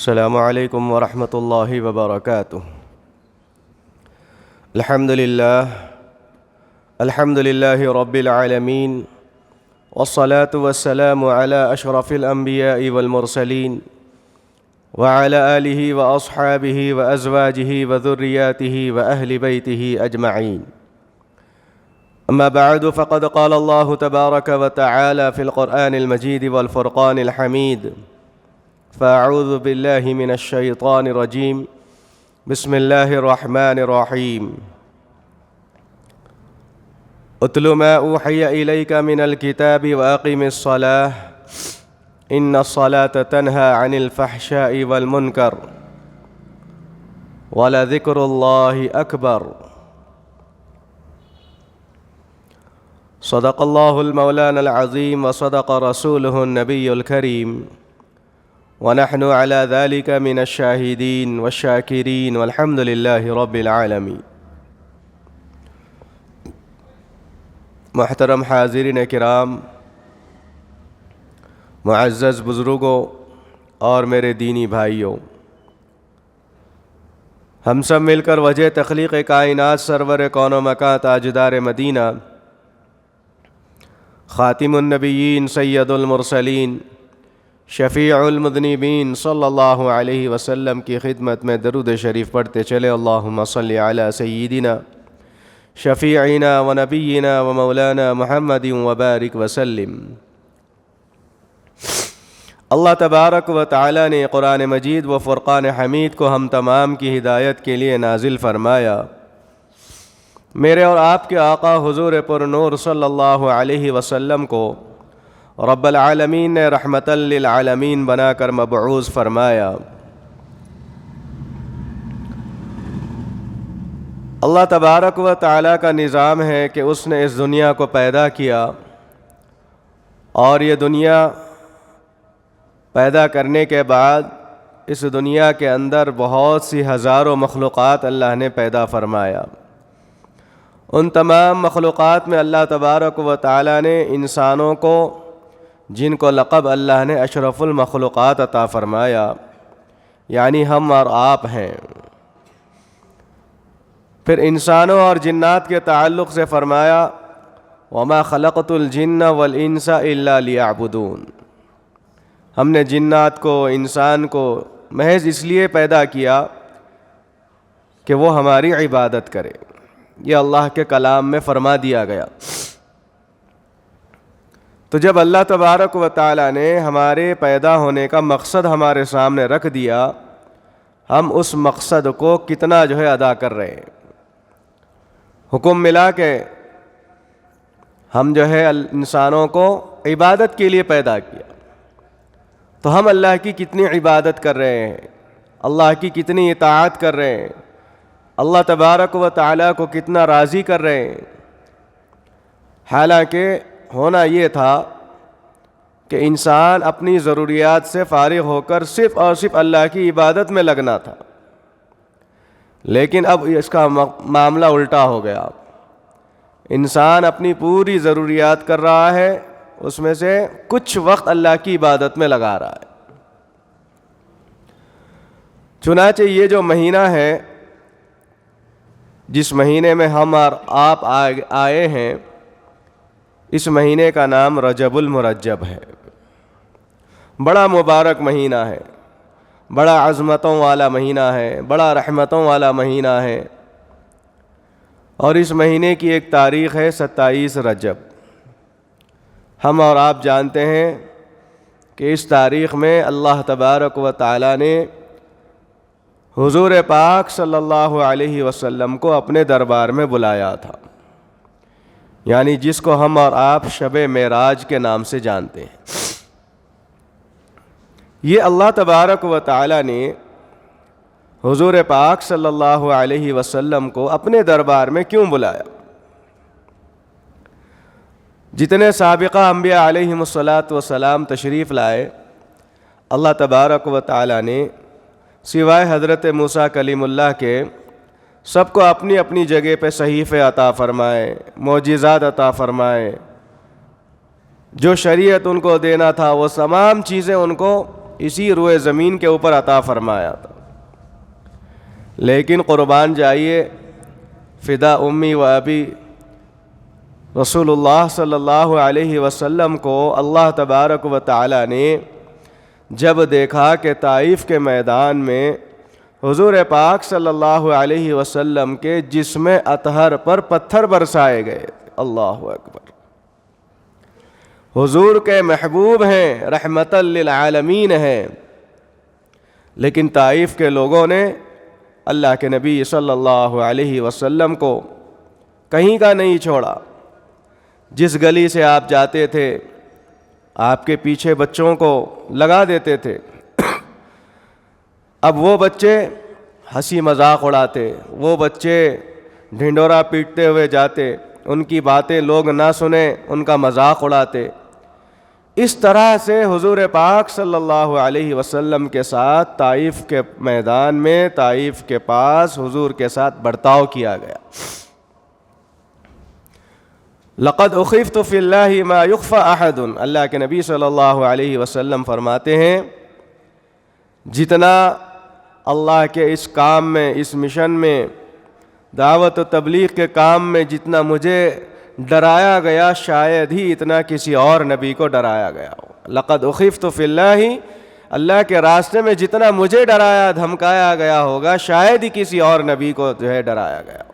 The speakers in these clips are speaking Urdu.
السلام علیکم ورحمۃ اللہ وبرکاتہ۔ الحمد للہ رب العالمین، والصلاة والسلام علی اشرف الانبیاء والمرسلین، وعلی آلہ واصحابہ وازواجہ وذریاتہ واہل بیتہ اجمعین۔ اما بعد فقد قال اللہ تبارک وتعالی فی القرآن المجید والفرقان الحمید، فاعوذ باللہ من الشیطان الرجیم، بسم اللہ الرحمن الرحیم۔ اتل ما اوحی الیک من الکتاب واقم الصلاة ان الصلاة تنہی عن الفحشاء والمنکر ولذکر اللہ اکبر۔ صدق اللہ المولانا العظیم وصدق رسولہ النبی الکریم، ونحن على ذلك من الشاہدین والشاکرین والحمد للہ رب العالمین۔ محترم حاضرین کرام، معزز بزرگوں اور میرے دینی بھائیوں، ہم سب مل کر وجہ تخلیق کائنات سرور کون و مکان تاجدار مدینہ خاتم النبیین سید المرسلین شفیع المذنبین صلی اللہ علیہ وسلم کی خدمت میں درود شریف پڑھتے چلے۔ اللہم صلی علی سیدنا شفیعنا و نبینا و مولانا محمد وبارک وسلم۔ اللہ تبارک و تعالی نے قرآن مجید و فرقان حمید کو ہم تمام کی ہدایت کے لیے نازل فرمایا۔ میرے اور آپ کے آقا حضور پر نور صلی اللہ علیہ وسلم کو رب العالمین نے رحمتا للعالمین بنا کر مبعوث فرمایا۔ اللہ تبارک و تعالیٰ کا نظام ہے کہ اس نے اس دنیا کو پیدا کیا، اور یہ دنیا پیدا کرنے کے بعد اس دنیا کے اندر بہت سی ہزاروں مخلوقات اللہ نے پیدا فرمایا۔ ان تمام مخلوقات میں اللہ تبارک و تعالیٰ نے انسانوں کو، جن کو لقب اللہ نے اشرف المخلوقات عطا فرمایا، یعنی ہم اور آپ ہیں۔ پھر انسانوں اور جنات کے تعلق سے فرمایا وَمَا خَلَقْتُ الْجِنَّ وَالْإِنسَ إِلَّا لِيَعْبُدُونَ۔ ہم نے جنات کو، انسان کو محض اس لیے پیدا کیا کہ وہ ہماری عبادت کرے۔ یہ اللہ کے کلام میں فرما دیا گیا۔ تو جب اللہ تبارک و تعالیٰ نے ہمارے پیدا ہونے کا مقصد ہمارے سامنے رکھ دیا، ہم اس مقصد کو کتنا ادا کر رہے ہیں۔ حکم ملا کہ ہم انسانوں کو عبادت کے لیے پیدا کیا، تو ہم اللہ کی کتنی عبادت کر رہے ہیں، اللہ کی کتنی اطاعت کر رہے ہیں، اللہ تبارک و تعالیٰ کو کتنا راضی کر رہے ہیں۔ حالانکہ ہونا یہ تھا کہ انسان اپنی ضروریات سے فارغ ہو کر صرف اور صرف اللہ کی عبادت میں لگنا تھا، لیکن اب اس کا معاملہ الٹا ہو گیا۔ انسان اپنی پوری ضروریات کر رہا ہے، اس میں سے کچھ وقت اللہ کی عبادت میں لگا رہا ہے۔ چنانچہ یہ جو مہینہ ہے، جس مہینے میں ہم اور آپ آئے ہیں، اس مہینے کا نام رجب المرجب ہے۔ بڑا مبارک مہینہ ہے، بڑا عظمتوں والا مہینہ ہے، بڑا رحمتوں والا مہینہ ہے، اور اس مہینے کی ایک تاریخ ہے 27 رجب۔ ہم اور آپ جانتے ہیں کہ اس تاریخ میں اللہ تبارک و تعالیٰ نے حضور پاک صلی اللہ علیہ وسلم کو اپنے دربار میں بلایا تھا، یعنی جس کو ہم اور آپ شب معراج کے نام سے جانتے ہیں۔ یہ اللہ تبارک و تعالیٰ نے حضور پاک صلی اللہ علیہ وسلم کو اپنے دربار میں کیوں بلایا؟ جتنے سابقہ انبیاء علیہم الصلاۃ والسلام تشریف لائے، اللہ تبارک و تعالیٰ نے سوائے حضرت موسیٰ کلیم اللہ کے سب کو اپنی اپنی جگہ پہ صحیفے عطا فرمائے، معجزات عطا فرمائے، جو شریعت ان کو دینا تھا وہ تمام چیزیں ان کو اسی روئے زمین کے اوپر عطا فرمایا تھا. لیکن قربان جائیے فدا امی و ابی، رسول اللہ صلی اللہ علیہ وسلم کو اللہ تبارک و تعالی نے جب دیکھا کہ طائف کے میدان میں حضور پاک صلی اللہ علیہ وسلم کے جسم اطہر پر پتھر برسائے گئے، اللہ اکبر، حضور کے محبوب ہیں، رحمت للعالمین ہیں، لیکن طائف کے لوگوں نے اللہ کے نبی صلی اللہ علیہ وسلم کو کہیں کا نہیں چھوڑا. جس گلی سے آپ جاتے تھے آپ کے پیچھے بچوں کو لگا دیتے تھے. اب وہ بچے ہنسی مذاق اڑاتے، وہ بچے ڈھنڈورا پیٹتے ہوئے جاتے، ان کی باتیں لوگ نہ سنیں، ان کا مذاق اڑاتے. اس طرح سے حضور پاک صلی اللہ علیہ وسلم کے ساتھ طائف کے میدان میں، طائف کے پاس حضور کے ساتھ برتاؤ کیا گیا. لقد اخفت فی اللہ ما یخفى احد، اللہ کے نبی صلی اللہ علیہ وسلم فرماتے ہیں جتنا اللہ کے اس کام میں، اس مشن میں، دعوت و تبلیغ کے کام میں جتنا مجھے ڈرایا گیا شاید ہی اتنا کسی اور نبی کو ڈرایا گیا ہو. لقد اخفت فی اللہ، اللہ کے راستے میں جتنا مجھے ڈرایا دھمکایا گیا ہوگا شاید ہی کسی اور نبی کو جو ہے ڈرایا گیا ہو.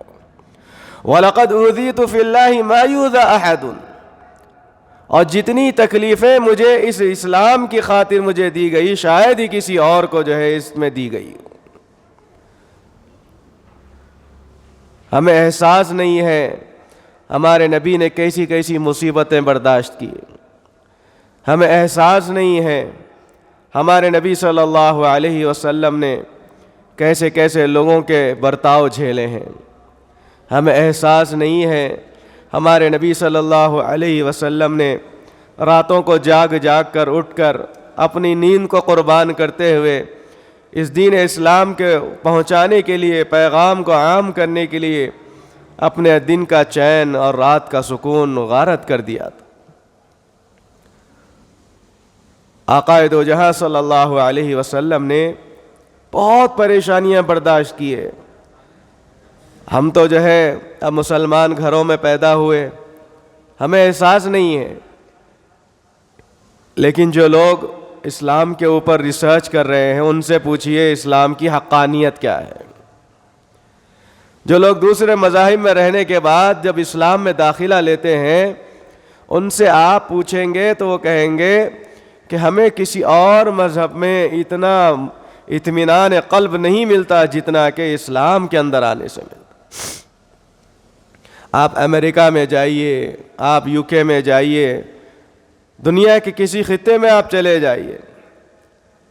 وَلَقَدْ أُوذِيتُ فِي اللَّهِ مَا يُؤْذَى أَحَدٌ، اور جتنی تکلیفیں مجھے اس اسلام کی خاطر مجھے دی گئی شاید ہی کسی اور کو جو ہے اس میں دی گئی. ہمیں احساس نہیں ہے ہمارے نبی نے کیسی کیسی مصیبتیں برداشت کی، ہمیں احساس نہیں ہے ہمارے نبی صلی اللہ علیہ وسلم نے کیسے کیسے لوگوں کے برتاؤ جھیلے ہیں، ہمیں احساس نہیں ہے ہمارے نبی صلی اللہ علیہ وسلم نے راتوں کو جاگ جاگ کر اٹھ کر اپنی نیند کو قربان کرتے ہوئے اس دین اسلام کے پہنچانے کے لیے، پیغام کو عام کرنے کے لیے اپنے دن کا چین اور رات کا سکون غارت کر دیا تھا. آقا دو جہاں صلی اللہ علیہ وسلم نے بہت پریشانیاں برداشت کیے. ہم تو جو ہے اب مسلمان گھروں میں پیدا ہوئے، ہمیں احساس نہیں ہے، لیکن جو لوگ اسلام کے اوپر ریسرچ کر رہے ہیں ان سے پوچھئے اسلام کی حقانیت کیا ہے. جو لوگ دوسرے مذاہب میں رہنے کے بعد جب اسلام میں داخلہ لیتے ہیں ان سے آپ پوچھیں گے تو وہ کہیں گے کہ ہمیں کسی اور مذہب میں اتنا اطمینان قلب نہیں ملتا جتنا کہ اسلام کے اندر آنے سے ملتا. آپ امریکہ میں جائیے، آپ یو کے میں جائیے، دنیا کے کسی خطے میں آپ چلے جائیے.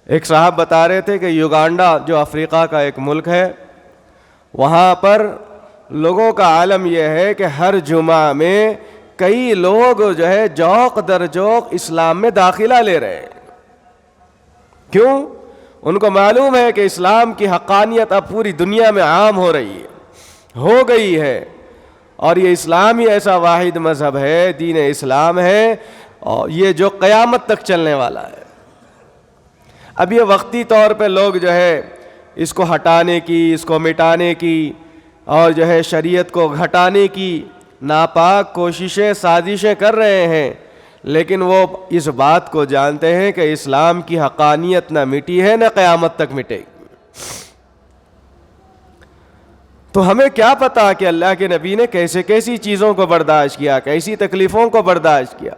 ایک صاحب بتا رہے تھے کہ یوگانڈا جو افریقہ کا ایک ملک ہے، وہاں پر لوگوں کا عالم یہ ہے کہ ہر جمعہ میں کئی لوگ جو ہے جوق در جوق اسلام میں داخلہ لے رہے ہیں. کیوں؟ ان کو معلوم ہے کہ اسلام کی حقانیت اب پوری دنیا میں عام ہو رہی ہے، ہو گئی ہے، اور یہ اسلام ہی ایسا واحد مذہب ہے، دین اسلام ہے، اور یہ جو قیامت تک چلنے والا ہے. اب یہ وقتی طور پہ لوگ جو ہے اس کو ہٹانے کی، اس کو مٹانے کی اور جو ہے شریعت کو گھٹانے کی ناپاک کوششیں، سازشیں کر رہے ہیں، لیکن وہ اس بات کو جانتے ہیں کہ اسلام کی حقانیت نہ مٹی ہے نہ قیامت تک مٹے گی. تو ہمیں کیا پتا کہ اللہ کے نبی نے کیسے کیسی چیزوں کو برداشت کیا، کیسی تکلیفوں کو برداشت کیا.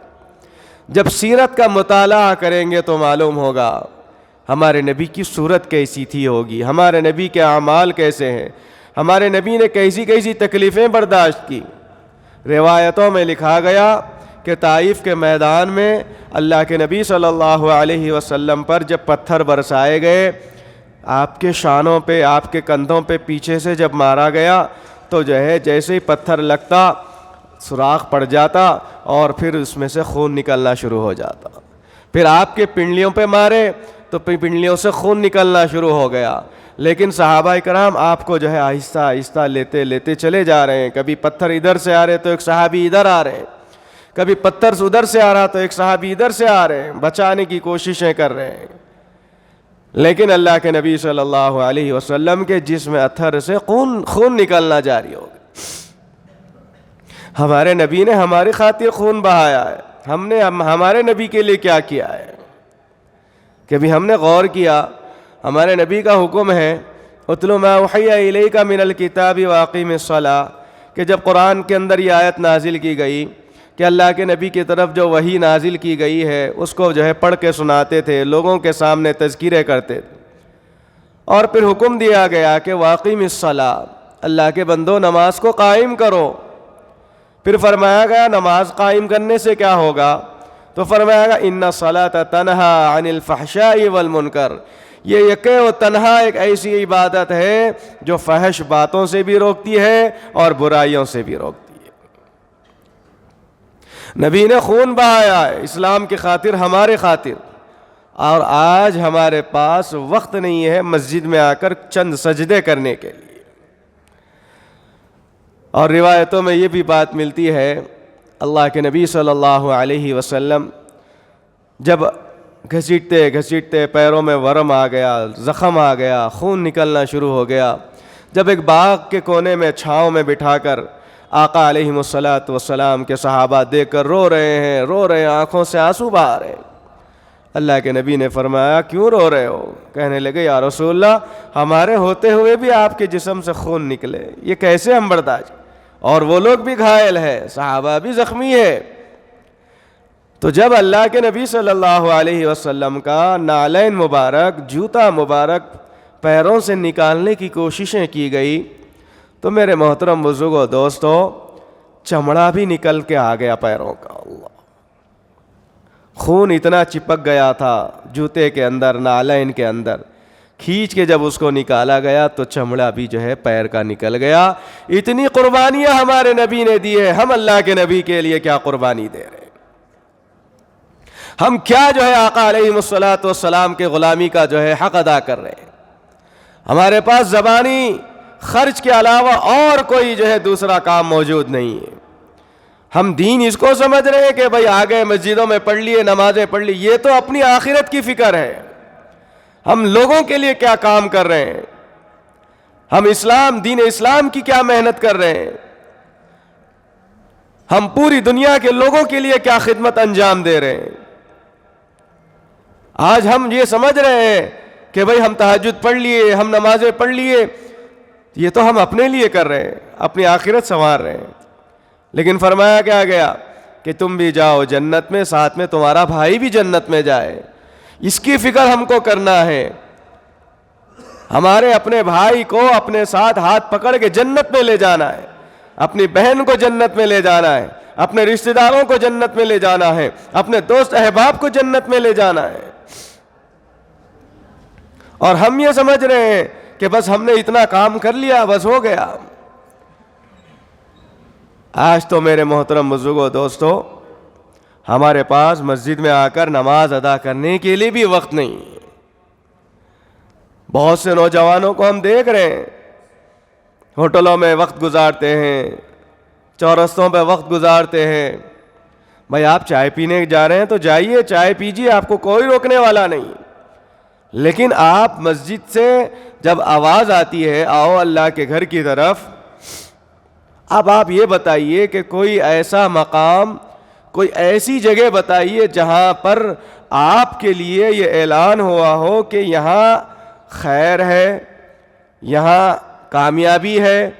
جب سیرت کا مطالعہ کریں گے تو معلوم ہوگا ہمارے نبی کی صورت کیسی تھی ہوگی، ہمارے نبی کے اعمال کیسے ہیں، ہمارے نبی نے کیسی کیسی تکلیفیں برداشت کی. روایتوں میں لکھا گیا کہ طائف کے میدان میں اللہ کے نبی صلی اللہ علیہ وسلم پر جب پتھر برسائے گئے، آپ کے شانوں پہ، آپ کے کندھوں پہ پیچھے سے جب مارا گیا تو جو ہے جیسے ہی پتھر لگتا سوراخ پڑ جاتا اور پھر اس میں سے خون نکلنا شروع ہو جاتا. پھر آپ کے پنڈلیوں پہ مارے تو پنڈلیوں سے خون نکلنا شروع ہو گیا. لیکن صحابہ کرام آپ کو جو ہے آہستہ آہستہ لیتے لیتے چلے جا رہے ہیں. کبھی پتھر ادھر سے آ رہے تو ایک صحابی ادھر آ رہے ہیں، کبھی پتھر ادھر سے آ رہا تو ایک صحابی ادھر سے آ رہے ہیں، بچانے کی کوششیں کر رہے ہیں. لیکن اللہ کے نبی صلی اللہ علیہ وسلم کے جسم اطہر سے خون نکلنا جاری ہو گیا۔ ہمارے نبی نے ہماری خاطر خون بہایا ہے، ہم نے ہمارے نبی کے لیے کیا کیا ہے؟ کہ بھی ہم نے غور کیا، ہمارے نبی کا حکم ہے اتل ما اوحی الیک من الکتاب واقیم الصلاۃ، کہ جب قرآن کے اندر یہ آیت نازل کی گئی کہ اللہ کے نبی کی طرف جو وحی نازل کی گئی ہے اس کو پڑھ کے سناتے تھے، لوگوں کے سامنے تذکیرے کرتے تھے، اور پھر حکم دیا گیا کہ واقیم الصلاۃ، اللہ کے بندو نماز کو قائم کرو۔ پھر فرمایا گیا نماز قائم کرنے سے کیا ہوگا؟ تو فرمایا گیا ان الصلاۃ تنہی عن الفحشاء والمنکر، یہ یکے و تنہا ایک ایسی عبادت ہے جو فحش باتوں سے بھی روکتی ہے اور برائیوں سے بھی روکتی ہے۔ نبی نے خون بہایا ہے اسلام کی خاطر، ہمارے خاطر، اور آج ہمارے پاس وقت نہیں ہے مسجد میں آ کر چند سجدے کرنے کے لیے۔ اور روایتوں میں یہ بھی بات ملتی ہے اللہ کے نبی صلی اللہ علیہ وسلم جب گھسیٹتے گھسیٹتے پیروں میں ورم آ گیا، زخم آ گیا، خون نکلنا شروع ہو گیا، جب ایک باغ کے کونے میں چھاؤں میں بٹھا کر آقا علیہ الصلاۃ والسلام کے صحابہ دیکھ کر رو رہے ہیں، آنکھوں سے آنسو بہا رہے ہیں۔ اللہ کے نبی نے فرمایا کیوں رو رہے ہو؟ کہنے لگے یا رسول اللہ ہمارے ہوتے ہوئے بھی آپ کے جسم سے خون نکلے، یہ کیسے ہم برداشت، اور وہ لوگ بھی گھائل ہے، صحابہ بھی زخمی ہے۔ تو جب اللہ کے نبی صلی اللہ علیہ وسلم کا نعلین مبارک، جوتا مبارک پیروں سے نکالنے کی کوششیں کی گئی تو میرے محترم بزرگوں دوستو چمڑا بھی نکل کے آ گیا پیروں کا، اللہ، خون اتنا چپک گیا تھا جوتے کے اندر، نعلین کے اندر، کھینچ کے جب اس کو نکالا گیا تو چمڑا بھی پیر کا نکل گیا۔ اتنی قربانیاں ہمارے نبی نے دی ہے، ہم اللہ کے نبی کے لیے کیا قربانی دے رہے ہیں؟ ہم کیا آقا علیہ الصلاۃ والسلام کے غلامی کا حق ادا کر رہے ہیں؟ ہمارے پاس زبانی خرچ کے علاوہ اور کوئی دوسرا کام موجود نہیں ہے۔ ہم دین اس کو سمجھ رہے ہیں کہ بھائی آگے مسجدوں میں پڑھ لیے، نمازیں پڑھ لی، یہ تو اپنی آخرت کی فکر ہے۔ ہم لوگوں کے لیے کیا کام کر رہے ہیں؟ ہم دین اسلام کی کیا محنت کر رہے ہیں؟ ہم پوری دنیا کے لوگوں کے لیے کیا خدمت انجام دے رہے ہیں؟ آج ہم یہ سمجھ رہے ہیں کہ بھئی ہم تہجد پڑھ لیے، ہم نمازیں پڑھ لیے، یہ تو ہم اپنے لیے کر رہے ہیں، اپنی آخرت سنوار رہے ہیں۔ لیکن فرمایا کیا گیا کہ تم بھی جاؤ جنت میں، ساتھ میں تمہارا بھائی بھی جنت میں جائے، اس کی فکر ہم کو کرنا ہے۔ ہمارے اپنے بھائی کو اپنے ساتھ ہاتھ پکڑ کے جنت میں لے جانا ہے، اپنی بہن کو جنت میں لے جانا ہے، اپنے رشتہ داروں کو جنت میں لے جانا ہے، اپنے دوست احباب کو جنت میں لے جانا ہے۔ اور ہم یہ سمجھ رہے ہیں کہ بس ہم نے اتنا کام کر لیا، بس ہو گیا۔ آج تو میرے محترم بزرگوں دوستو ہمارے پاس مسجد میں آ کر نماز ادا کرنے کے لیے بھی وقت نہیں۔ بہت سے نوجوانوں کو ہم دیکھ رہے ہیں ہوٹلوں میں وقت گزارتے ہیں، چورستوں پہ وقت گزارتے ہیں۔ بھائی آپ چائے پینے جا رہے ہیں تو جائیے، چائے پیجیے، آپ کو کوئی روکنے والا نہیں، لیکن آپ مسجد سے جب آواز آتی ہے آؤ اللہ کے گھر کی طرف، اب آپ یہ بتائیے کہ کوئی ایسا مقام، کوئی ایسی جگہ بتائیے جہاں پر آپ کے لیے یہ اعلان ہوا ہو کہ یہاں خیر ہے، یہاں کامیابی ہے۔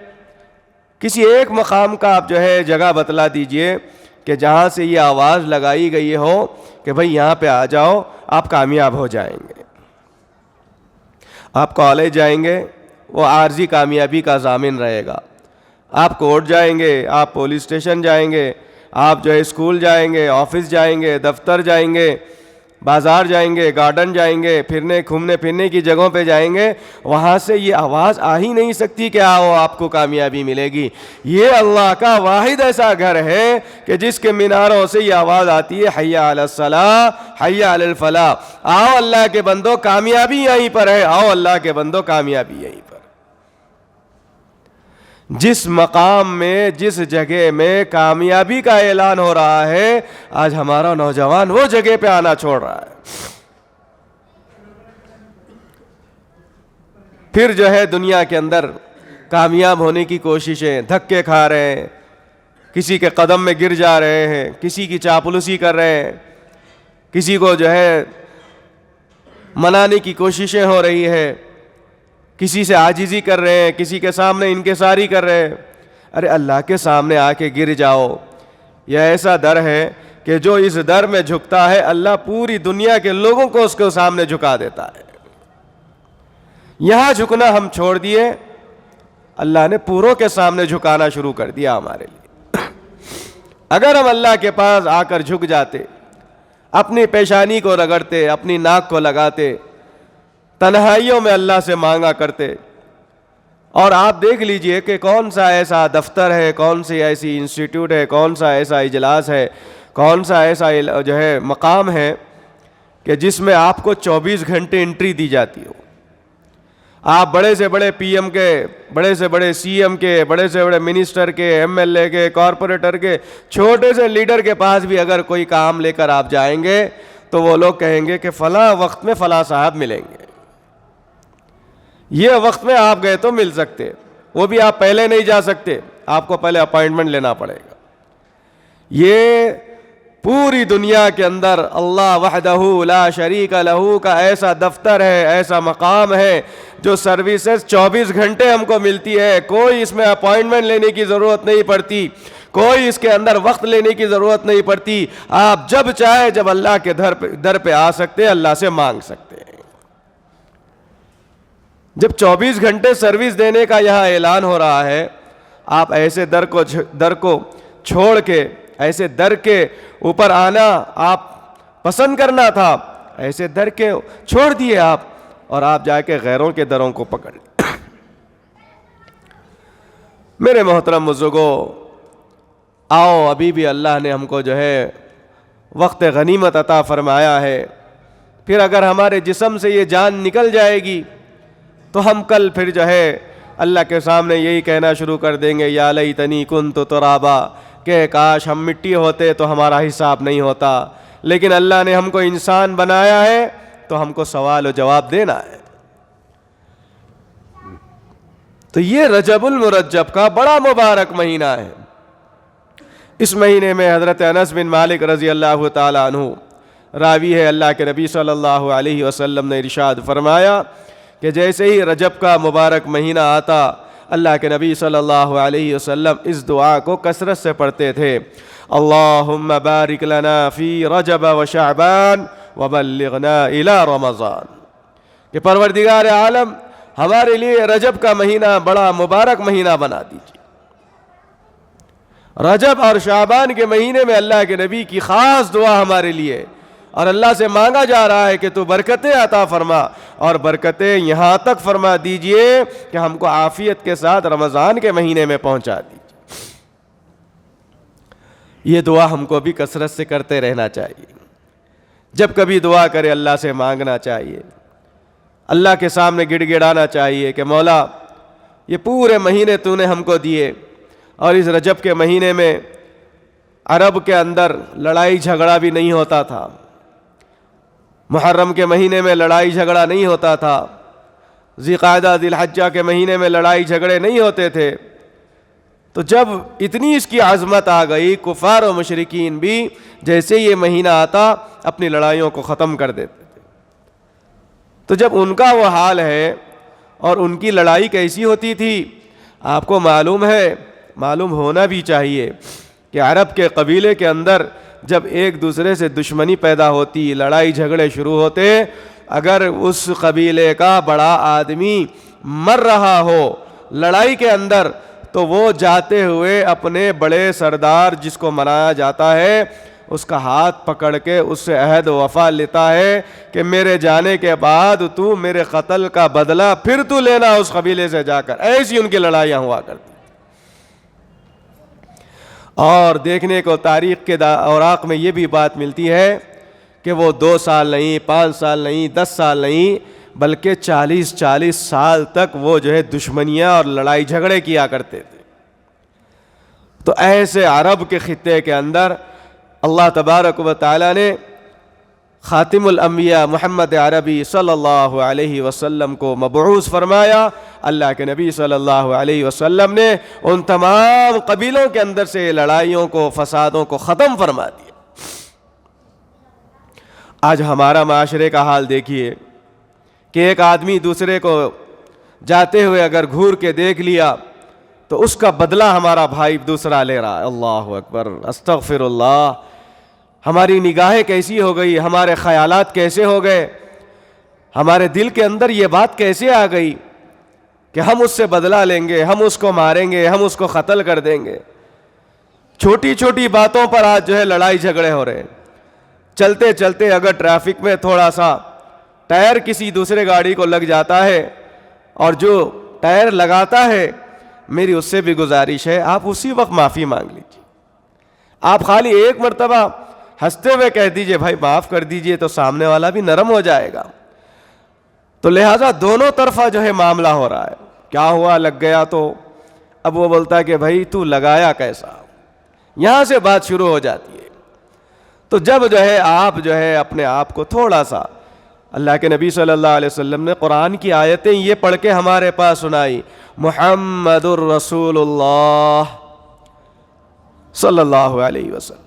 کسی ایک مقام کا آپ جگہ بتلا دیجئے کہ جہاں سے یہ آواز لگائی گئی ہو کہ بھئی یہاں پہ آ جاؤ، آپ کامیاب ہو جائیں گے۔ آپ کالج جائیں گے، وہ عارضی کامیابی کا ضامن رہے گا۔ آپ کورٹ جائیں گے، آپ پولیس اسٹیشن جائیں گے، آپ اسکول جائیں گے، آفس جائیں گے، دفتر جائیں گے، بازار جائیں گے، گارڈن جائیں گے، گھومنے پھرنے کی جگہوں پہ جائیں گے، وہاں سے یہ آواز آ ہی نہیں سکتی کہ آؤ آپ کو کامیابی ملے گی۔ یہ اللہ کا واحد ایسا گھر ہے کہ جس کے میناروں سے یہ آواز آتی ہے حی علی الصلاۃ حی علی الفلاح، آؤ اللہ کے بندو کامیابی یہیں پر ہے، آؤ اللہ کے بندو کامیابی یہیں پر۔ جس مقام میں، جس جگہ میں کامیابی کا اعلان ہو رہا ہے، آج ہمارا نوجوان وہ جگہ پہ آنا چھوڑ رہا ہے۔ پھر جو ہے دنیا کے اندر کامیاب ہونے کی کوششیں، دھکے کھا رہے ہیں، کسی کے قدم میں گر جا رہے ہیں، کسی کی چاپلوسی کر رہے ہیں، کسی کو جو ہے منانے کی کوششیں ہو رہی ہے، کسی سے عاجزی کر رہے ہیں، کسی کے سامنے انکساری کر رہے ہیں۔ ارے اللہ کے سامنے آ کے گر جاؤ، یہ ایسا در ہے کہ جو اس در میں جھکتا ہے اللہ پوری دنیا کے لوگوں کو اس کے سامنے جھکا دیتا ہے۔ یہاں جھکنا ہم چھوڑ دیے، اللہ نے پوروں کے سامنے جھکانا شروع کر دیا ہمارے لیے۔ اگر ہم اللہ کے پاس آ کر جھک جاتے، اپنی پیشانی کو رگڑتے، اپنی ناک کو لگاتے، تنہائیوں میں اللہ سے مانگا کرتے، اور آپ دیکھ لیجئے کہ کون سا ایسا دفتر ہے، کون سی ایسی انسٹیٹیوٹ ہے، کون سا ایسا اجلاس ہے، کون سا ایسا جو ہے مقام ہے کہ جس میں آپ کو 24 گھنٹے انٹری دی جاتی ہو۔ آپ بڑے سے بڑے پی ایم کے، بڑے سے بڑے سی ایم کے، بڑے سے بڑے منسٹر کے، ایم ایل اے کے، کارپوریٹر کے، چھوٹے سے لیڈر کے پاس بھی اگر کوئی کام لے کر آپ جائیں گے تو وہ لوگ کہیں گے کہ فلاں وقت میں فلاں صاحب ملیں گے، یہ وقت میں آپ گئے تو مل سکتے، وہ بھی آپ پہلے نہیں جا سکتے، آپ کو پہلے اپائنٹمنٹ لینا پڑے گا۔ یہ پوری دنیا کے اندر اللہ وحدہ لا شریک لہ کا ایسا دفتر ہے، ایسا مقام ہے جو سروسز 24 گھنٹے ہم کو ملتی ہے، کوئی اس میں اپائنٹمنٹ لینے کی ضرورت نہیں پڑتی، کوئی اس کے اندر وقت لینے کی ضرورت نہیں پڑتی، آپ جب چاہے جب اللہ کے در پہ آ سکتے، اللہ سے مانگ سکتے ہیں۔ جب 24 گھنٹے سروس دینے کا یہاں اعلان ہو رہا ہے، آپ ایسے در کو چھوڑ کے، ایسے در کے اوپر آنا آپ پسند کرنا تھا، ایسے در کے چھوڑ دیے آپ، اور آپ جا کے غیروں کے دروں کو پکڑ لیے۔ میرے محترم بزرگوں، آؤ، ابھی بھی اللہ نے ہم کو جو ہے وقت غنیمت عطا فرمایا ہے، پھر اگر ہمارے جسم سے یہ جان نکل جائے گی تو ہم کل پھر جو ہے اللہ کے سامنے یہی کہنا شروع کر دیں گے، یا لیتنی کنت ترابا، کہ کاش ہم مٹی ہوتے تو ہمارا حساب نہیں ہوتا، لیکن اللہ نے ہم کو انسان بنایا ہے تو ہم کو سوال و جواب دینا ہے۔ تو یہ رجب المرجب کا بڑا مبارک مہینہ ہے۔ اس مہینے میں حضرت انس بن مالک رضی اللہ تعالی عنہ راوی ہے، اللہ کے نبی صلی اللہ علیہ وسلم نے ارشاد فرمایا کہ جیسے ہی رجب کا مبارک مہینہ آتا، اللہ کے نبی صلی اللہ علیہ وسلم اس دعا کو کثرت سے پڑھتے تھے، اللہم بارک لنا فی رجب و شعبان وبلغنا الی رمضان، کہ پروردگار عالم ہمارے لیے رجب کا مہینہ بڑا مبارک مہینہ بنا دیجیے۔ رجب اور شعبان کے مہینے میں اللہ کے نبی کی خاص دعا ہمارے لیے، اور اللہ سے مانگا جا رہا ہے کہ تو برکتیں عطا فرما، اور برکتیں یہاں تک فرما دیجئے کہ ہم کو عافیت کے ساتھ رمضان کے مہینے میں پہنچا دیجئے۔ یہ دعا ہم کو بھی کثرت سے کرتے رہنا چاہیے، جب کبھی دعا کرے اللہ سے مانگنا چاہیے، اللہ کے سامنے گڑ گڑانا چاہیے کہ مولا یہ پورے مہینے تو نے ہم کو دیے، اور اس رجب کے مہینے میں عرب کے اندر لڑائی جھگڑا بھی نہیں ہوتا تھا، محرم کے مہینے میں لڑائی جھگڑا نہیں ہوتا تھا، ذی قعدہ ذی الحجہ کے مہینے میں لڑائی جھگڑے نہیں ہوتے تھے، تو جب اتنی اس کی عظمت آ گئی، کفار و مشرکین بھی جیسے یہ مہینہ آتا اپنی لڑائیوں کو ختم کر دیتے تھے۔ تو جب ان کا وہ حال ہے اور ان کی لڑائی کیسی ہوتی تھی آپ کو معلوم ہے، معلوم ہونا بھی چاہیے کہ عرب کے قبیلے کے اندر جب ایک دوسرے سے دشمنی پیدا ہوتی، لڑائی جھگڑے شروع ہوتے، اگر اس قبیلے کا بڑا آدمی مر رہا ہو لڑائی کے اندر تو وہ جاتے ہوئے اپنے بڑے سردار جس کو منایا جاتا ہے اس کا ہاتھ پکڑ کے اس سے عہد و وفا لیتا ہے کہ میرے جانے کے بعد تو میرے قتل کا بدلہ پھر تو لینا اس قبیلے سے جا کر۔ ایسی ان کی لڑائیاں ہوا کرتی، اور دیکھنے کو تاریخ کے اوراق میں یہ بھی بات ملتی ہے کہ وہ 2 سال نہیں، 5 سال نہیں، 10 سال نہیں، بلکہ 40 سال تک وہ جو ہے دشمنیاں اور لڑائی جھگڑے کیا کرتے تھے۔ تو ایسے عرب کے خطے کے اندر اللہ تبارک و تعالیٰ نے خاتم الانبیاء محمد عربی صلی اللہ علیہ وسلم کو مبعوث فرمایا، اللہ کے نبی صلی اللہ علیہ وسلم نے ان تمام قبیلوں کے اندر سے لڑائیوں کو، فسادوں کو ختم فرما دیا۔ آج ہمارا معاشرے کا حال دیکھیے کہ ایک آدمی دوسرے کو جاتے ہوئے اگر گھور کے دیکھ لیا تو اس کا بدلہ ہمارا بھائی دوسرا لے رہا ہے۔ اللہ اکبر، استغفر اللہ۔ ہماری نگاہیں کیسی ہو گئی، ہمارے خیالات کیسے ہو گئے، ہمارے دل کے اندر یہ بات کیسے آ گئی کہ ہم اس سے بدلہ لیں گے، ہم اس کو ماریں گے، ہم اس کو قتل کر دیں گے۔ چھوٹی چھوٹی باتوں پر آج جو ہے لڑائی جھگڑے ہو رہے ہیں۔ چلتے چلتے اگر ٹریفک میں تھوڑا سا ٹائر کسی دوسرے گاڑی کو لگ جاتا ہے، اور جو ٹائر لگاتا ہے، میری اس سے بھی گزارش ہے آپ اسی وقت معافی مانگ لیجیے۔ آپ خالی ایک مرتبہ ہنستے ہوئے کہہ دیجئے بھائی معاف کر دیجئے، تو سامنے والا بھی نرم ہو جائے گا۔ تو لہٰذا دونوں طرفہ جو ہے معاملہ ہو رہا ہے۔ کیا ہوا، لگ گیا تو اب وہ بولتا ہے کہ بھائی تو لگایا کیسا، یہاں سے بات شروع ہو جاتی ہے۔ تو جب جو ہے آپ جو ہے اپنے آپ کو تھوڑا سا، اللہ کے نبی صلی اللہ علیہ وسلم نے قرآن کی آیتیں یہ پڑھ کے ہمارے پاس سنائی، محمد الرسول اللہ صلی اللہ علیہ وسلم۔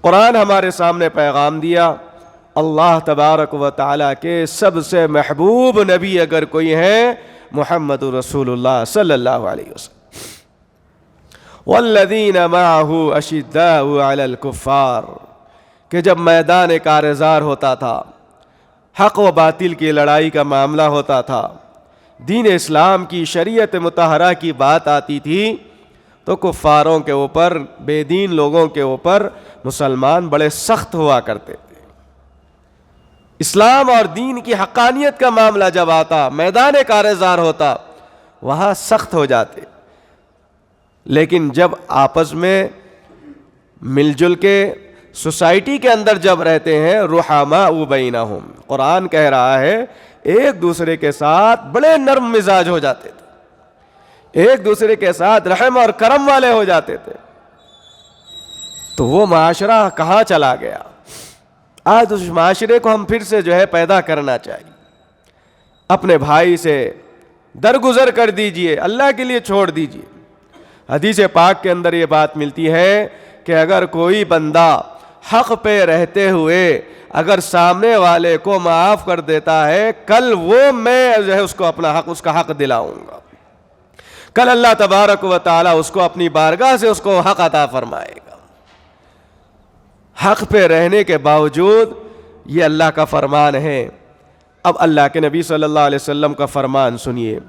قرآن ہمارے سامنے پیغام دیا، اللہ تبارک و تعالیٰ کے سب سے محبوب نبی اگر کوئی ہے، محمد الرسول اللہ صلی اللہ علیہ وسلم۔ والذین معہ اشداء علی الکفار، کہ جب میدان کارزار ہوتا تھا، حق و باطل کی لڑائی کا معاملہ ہوتا تھا، دین اسلام کی شریعت مطہرہ کی بات آتی تھی، تو کفاروں کے اوپر، بے دین لوگوں کے اوپر مسلمان بڑے سخت ہوا کرتے تھے۔ اسلام اور دین کی حقانیت کا معاملہ جب آتا، میدان کارزار ہوتا، وہاں سخت ہو جاتے۔ لیکن جب آپس میں مل جل کے سوسائٹی کے اندر جب رہتے ہیں، رحماء بینہم، قرآن کہہ رہا ہے ایک دوسرے کے ساتھ بڑے نرم مزاج ہو جاتے تھے، ایک دوسرے کے ساتھ رحم اور کرم والے ہو جاتے تھے، تو وہ معاشرہ کہاں چلا گیا؟ آج اس معاشرے کو ہم پھر سے جو ہے پیدا کرنا چاہیے۔ اپنے بھائی سے درگزر کر دیجئے، اللہ کے لیے چھوڑ دیجئے۔ حدیث پاک کے اندر یہ بات ملتی ہے کہ اگر کوئی بندہ حق پہ رہتے ہوئے اگر سامنے والے کو معاف کر دیتا ہے، کل وہ میں جو ہے اس کو اپنا حق، اس کا حق دلاؤں گا۔ کل اللہ تبارک و تعالیٰ اس کو اپنی بارگاہ سے اس کو حق عطا فرمائے گا۔ حق پہ رہنے کے باوجود یہ اللہ کا فرمان ہے۔ اب اللہ کے نبی صلی اللہ علیہ وسلم کا فرمان سنیے۔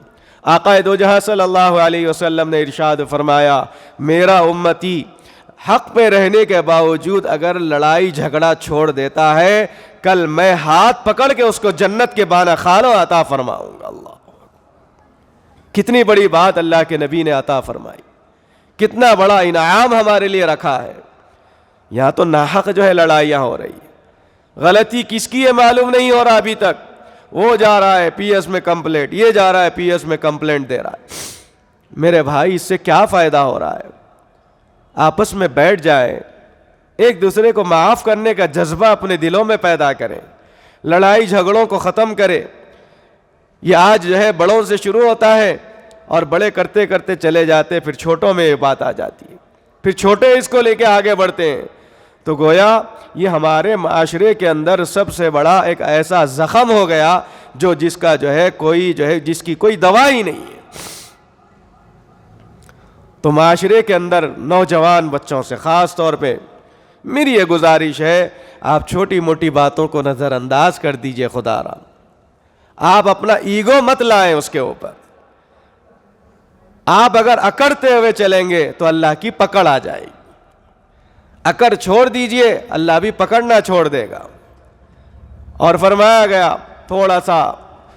آقا دو جہاں صلی اللہ علیہ وسلم نے ارشاد فرمایا، میرا امتی حق پہ رہنے کے باوجود اگر لڑائی جھگڑا چھوڑ دیتا ہے، کل میں ہاتھ پکڑ کے اس کو جنت کے بانا خانوں عطا فرماؤں گا۔ اللہ، کتنی بڑی بات اللہ کے نبی نے عطا فرمائی، کتنا بڑا انعام ہمارے لیے رکھا ہے۔ یہاں تو ناحق جو ہے لڑائیاں ہو رہی ہیں، غلطی کس کی ہے معلوم نہیں ہو رہا ابھی تک۔ وہ جا رہا ہے پی ایس میں کمپلینٹ، یہ جا رہا ہے پی ایس میں کمپلینٹ دے رہا ہے۔ میرے بھائی اس سے کیا فائدہ ہو رہا ہے؟ آپس میں بیٹھ جائیں، ایک دوسرے کو معاف کرنے کا جذبہ اپنے دلوں میں پیدا کریں، لڑائی جھگڑوں کو ختم کریں۔ یہ آج جو ہے بڑوں سے شروع ہوتا ہے اور بڑے کرتے کرتے چلے جاتے، پھر چھوٹوں میں یہ بات آ جاتی ہے، پھر چھوٹے اس کو لے کے آگے بڑھتے ہیں۔ تو گویا یہ ہمارے معاشرے کے اندر سب سے بڑا ایک ایسا زخم ہو گیا جو جس کا جو ہے کوئی جو ہے جس کی کوئی دوا ہی نہیں ہے۔ تو معاشرے کے اندر نوجوان بچوں سے خاص طور پہ میری یہ گزارش ہے، آپ چھوٹی موٹی باتوں کو نظر انداز کر دیجئے۔ خدا را، آپ اپنا ایگو مت لائیں اس کے اوپر۔ آپ اگر اکڑتے ہوئے چلیں گے تو اللہ کی پکڑ آ جائے گی۔ اکڑ چھوڑ دیجئے، اللہ بھی پکڑنا چھوڑ دے گا۔ اور فرمایا گیا تھوڑا سا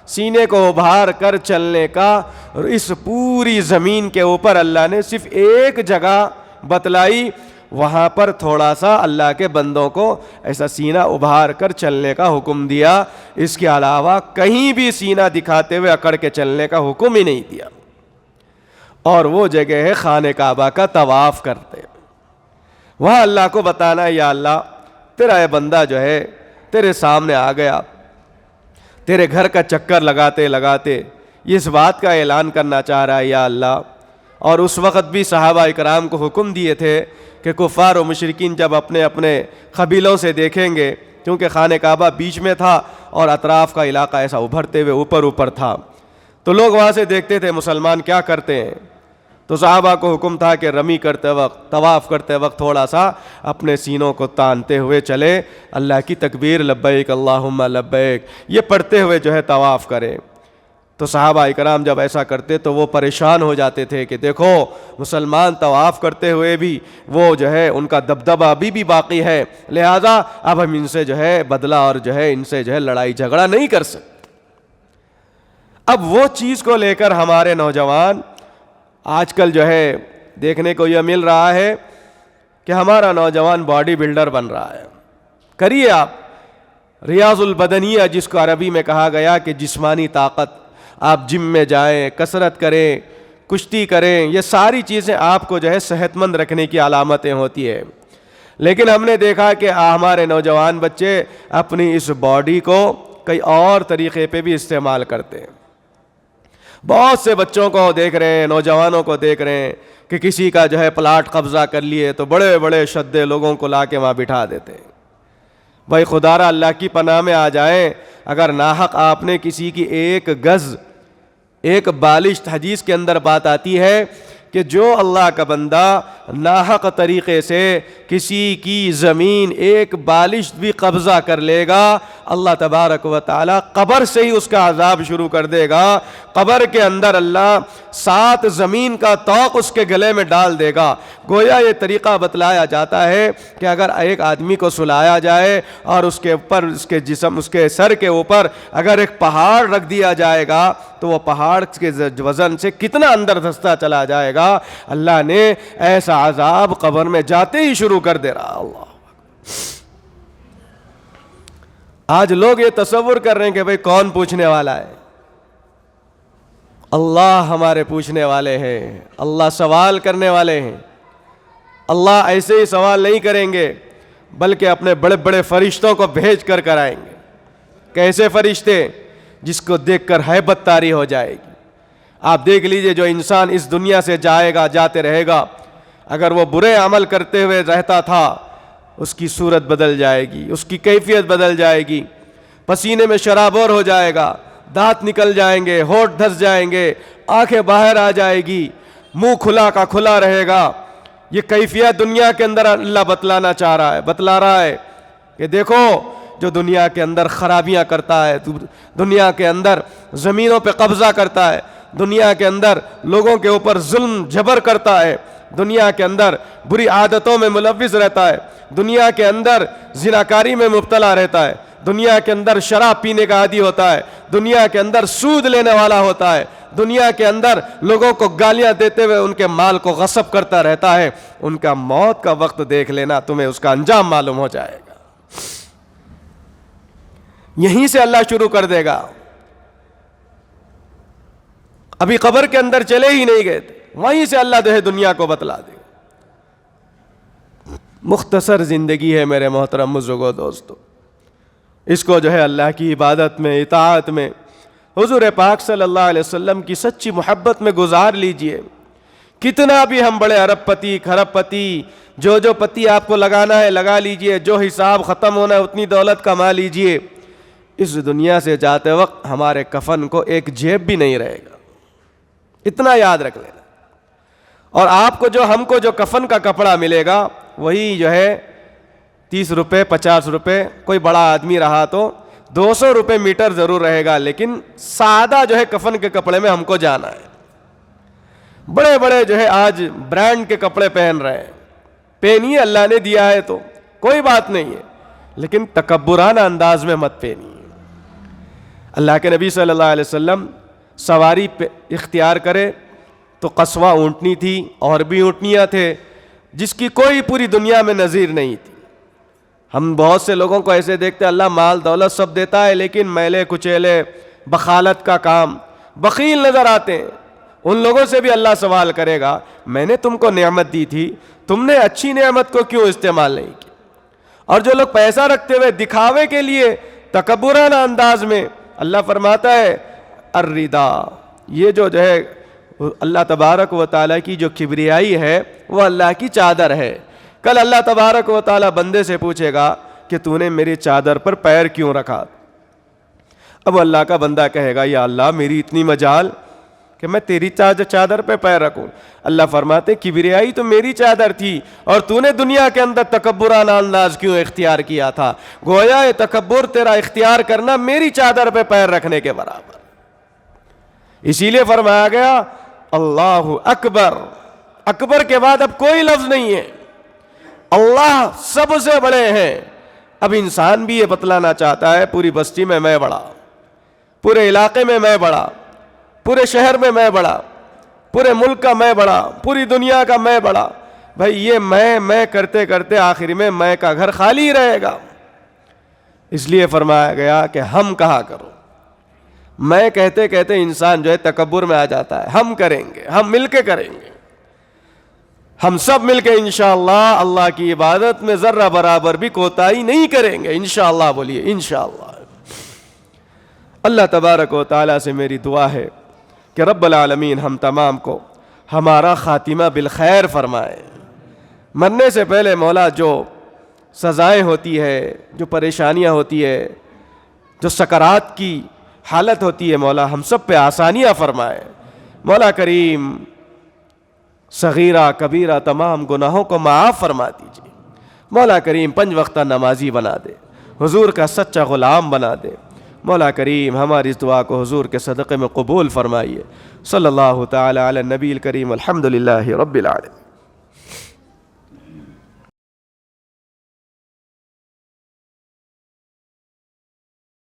سینے کو ابھار کر چلنے کا، اور اس پوری زمین کے اوپر اللہ نے صرف ایک جگہ بتلائی، وہاں پر تھوڑا سا اللہ کے بندوں کو ایسا سینہ ابھار کر چلنے کا حکم دیا۔ اس کے علاوہ کہیں بھی سینہ دکھاتے ہوئے اکڑ کے چلنے کا حکم ہی نہیں دیا۔ اور وہ جگہ ہے خانہ کعبہ کا طواف کرتے، وہاں اللہ کو بتانا، یا اللہ تیرا یہ بندہ جو ہے تیرے سامنے آ گیا، تیرے گھر کا چکر لگاتے لگاتے اس بات کا اعلان کرنا چاہ رہا ہے یا اللہ۔ اور اس وقت بھی صحابہ اکرام کو حکم دیے تھے کہ کفار و مشرکین جب اپنے اپنے قبیلوں سے دیکھیں گے، کیونکہ خانہ کعبہ بیچ میں تھا اور اطراف کا علاقہ ایسا ابھرتے ہوئے اوپر تھا، تو لوگ وہاں سے دیکھتے تھے مسلمان کیا کرتے ہیں، تو صحابہ کو حکم تھا کہ رمی کرتے وقت، طواف کرتے وقت تھوڑا سا اپنے سینوں کو تانتے ہوئے چلے، اللہ کی تکبیر لبیک اللہم لبیک یہ پڑھتے ہوئے جو ہے طواف کرے۔ تو صحابہ اکرام جب ایسا کرتے تو وہ پریشان ہو جاتے تھے کہ دیکھو مسلمان طواف کرتے ہوئے بھی وہ جو ہے ان کا دبدبہ ابھی بھی باقی ہے، لہٰذا اب ہم ان سے جو ہے بدلہ اور جو ہے ان سے جو ہے لڑائی جھگڑا نہیں کر سکتے۔ اب وہ چیز کو لے کر ہمارے نوجوان آج کل جو ہے دیکھنے کو یہ مل رہا ہے کہ ہمارا نوجوان باڈی بلڈر بن رہا ہے۔ کریے آپ ریاض البدنیہ، جس کو عربی میں کہا گیا کہ جسمانی طاقت، آپ جم میں جائیں، کسرت کریں، کشتی کریں، یہ ساری چیزیں آپ کو جو ہے صحت مند رکھنے کی علامتیں ہوتی ہیں، لیکن ہم نے دیکھا کہ ہمارے نوجوان بچے اپنی اس باڈی کو کئی اور طریقے پہ بھی استعمال کرتے ہیں۔ بہت سے بچوں کو دیکھ رہے ہیں، نوجوانوں کو دیکھ رہے ہیں کہ کسی کا جو ہے پلاٹ قبضہ کر لیے تو بڑے بڑے شدے لوگوں کو لا کے وہاں بٹھا دیتے ہیں۔ بھائی خدا را اللہ کی پناہ میں آ جائیں، اگر ناحق آپ نے کسی کی ایک گز، ایک بالشت، حدیث کے اندر بات آتی ہے کہ جو اللہ کا بندہ ناحق طریقے سے کسی کی زمین ایک بالشت بھی قبضہ کر لے گا، اللہ تبارک و تعالی قبر سے ہی اس کا عذاب شروع کر دے گا۔ قبر کے اندر اللہ 7 زمین کا طوق اس کے گلے میں ڈال دے گا۔ گویا یہ طریقہ بتلایا جاتا ہے کہ اگر ایک آدمی کو سلایا جائے اور اس کے اوپر، اس کے جسم، اس کے سر کے اوپر اگر ایک پہاڑ رکھ دیا جائے گا تو وہ پہاڑ کے وزن سے کتنا اندر دھستا چلا جائے گا۔ اللہ نے ایسا عذاب قبر میں جاتے ہی شروع کر دے رہا۔ اللہ آج لوگ یہ تصور کر رہے ہیں کہ بھئی کون پوچھنے والا ہے؟ اللہ ہمارے پوچھنے والے ہیں، اللہ سوال کرنے والے ہیں۔ اللہ ایسے ہی سوال نہیں کریں گے بلکہ اپنے بڑے بڑے فرشتوں کو بھیج کر کرائیں گے۔ کیسے فرشتے؟ جس کو دیکھ کر ہیبت طاری ہو جائے گی۔ آپ دیکھ لیجئے جو انسان اس دنیا سے جائے گا، جاتے رہے گا، اگر وہ برے عمل کرتے ہوئے رہتا تھا اس کی صورت بدل جائے گی، اس کی کیفیت بدل جائے گی، پسینے میں شرابور ہو جائے گا، دانت نکل جائیں گے، ہونٹ دھس جائیں گے، آنکھیں باہر آ جائے گی، منہ کھلا کا کھلا رہے گا۔ یہ کیفیت دنیا کے اندر اللہ بتلا رہا ہے کہ دیکھو جو دنیا کے اندر خرابیاں کرتا ہے، دنیا کے اندر زمینوں پہ قبضہ کرتا ہے، دنیا کے اندر لوگوں کے اوپر ظلم جبر کرتا ہے، دنیا کے اندر بری عادتوں میں ملوث رہتا ہے، دنیا کے اندر زناکاری میں مبتلا رہتا ہے، دنیا کے اندر شراب پینے کا عادی ہوتا ہے، دنیا کے اندر سود لینے والا ہوتا ہے، دنیا کے اندر لوگوں کو گالیاں دیتے ہوئے ان کے مال کو غصب کرتا رہتا ہے، ان کا موت کا وقت دیکھ لینا، تمہیں اس کا انجام معلوم ہو جائے گا۔ یہیں سے اللہ شروع کر دے گا۔ ابھی قبر کے اندر چلے ہی نہیں گئے تھے، وہیں سے اللہ جو ہے دنیا کو بتلا دے گا۔ مختصر زندگی ہے میرے محترم بزرگوں، دوستو، اس کو جو ہے اللہ کی عبادت میں، اطاعت میں، حضور پاک صلی اللہ علیہ وسلم کی سچی محبت میں گزار لیجئے۔ کتنا بھی ہم بڑے ارب پتی، کھرب پتی، جو پتی آپ کو لگانا ہے لگا لیجئے، جو حساب ختم ہونا ہے اتنی دولت کما لیجئے، اس دنیا سے جاتے وقت ہمارے کفن کو ایک جیب بھی نہیں رہے گا، اتنا یاد رکھ لینا۔ اور آپ کو ہم کو جو کفن کا کپڑا ملے گا وہی جو ہے 30 روپے 50 روپے، کوئی بڑا آدمی رہا تو 200 روپے میٹر ضرور رہے گا، لیکن سادہ جو ہے کفن کے کپڑے میں ہم کو جانا ہے۔ بڑے بڑے جو ہے آج برانڈ کے کپڑے پہن رہے ہیں، پہنیے، اللہ نے دیا ہے تو کوئی بات نہیں ہے، لیکن تکبرانہ انداز میں مت پہنیے۔ اللہ کے نبی صلی اللہ علیہ وسلم سواری پہ اختیار کرے تو قصوہ اونٹنی تھی، اور بھی اونٹنیاں تھے جس کی کوئی پوری دنیا میں نظیر نہیں تھی۔ ہم بہت سے لوگوں کو ایسے دیکھتے ہیں اللہ مال دولت سب دیتا ہے لیکن میلے کچیلے، بخالت کا کام، بخیل نظر آتے ہیں۔ ان لوگوں سے بھی اللہ سوال کرے گا، میں نے تم کو نعمت دی تھی، تم نے اچھی نعمت کو کیوں استعمال نہیں کی؟ اور جو لوگ پیسہ رکھتے ہوئے دکھاوے کے لیے تکبرانہ انداز میں، اللہ فرماتا ہے الردا، یہ جو ہے اللہ تبارک و تعالیٰ کی جو کبریائی ہے وہ اللہ کی چادر ہے. کل اللہ تبارک و تعالیٰ بندے سے پوچھے گا کہ تو نے میری چادر پر پیر کیوں رکھا؟ اب اللہ کا بندہ کہے گا یا اللہ میری اتنی مجال کہ میں تیری چادر پہ پیر رکھوں. اللہ فرماتے کبریائی تو میری چادر تھی اور تو نے دنیا کے اندر تکبرانہ انداز کیوں اختیار کیا تھا؟ گویا یہ تکبر تیرا اختیار کرنا میری چادر پہ پیر رکھنے کے برابر. اسی لیے فرمایا گیا اللہ اکبر، اکبر کے بعد اب کوئی لفظ نہیں ہے، اللہ سب سے بڑے ہیں. اب انسان بھی یہ بتلانا چاہتا ہے پوری بستی میں میں بڑا، پورے علاقے میں میں بڑا، پورے شہر میں میں بڑا، پورے ملک کا میں بڑا، پوری دنیا کا میں بڑا. بھائی یہ میں کرتے کرتے آخر میں کا گھر خالی رہے گا. اس لیے فرمایا گیا کہ ہم کہا کرو. میں کہتے کہتے انسان جو ہے تکبر میں آ جاتا ہے. ہم کریں گے، ہم مل کے کریں گے، ہم سب مل کے انشاءاللہ اللہ کی عبادت میں ذرہ برابر بھی کوتاہی نہیں کریں گے انشاءاللہ. بولیے انشاءاللہ. اللہ تبارک و تعالیٰ سے میری دعا ہے کہ رب العالمین ہم تمام کو ہمارا خاتمہ بالخیر فرمائے. مرنے سے پہلے مولا جو سزائیں ہوتی ہے، جو پریشانیاں ہوتی ہے، جو سکرات کی حالت ہوتی ہے، مولا ہم سب پہ آسانیاں فرمائے. مولا کریم صغیرہ کبیرہ تمام گناہوں کو معاف فرما دیجیے. مولا کریم 5 وقتہ نمازی بنا دے، حضور کا سچا غلام بنا دے. مولا کریم ہماری اس دعا کو حضور کے صدقے میں قبول فرمائیے. صلی اللہ تعالی علی النبی الکریم. الحمدللہ رب العالمین.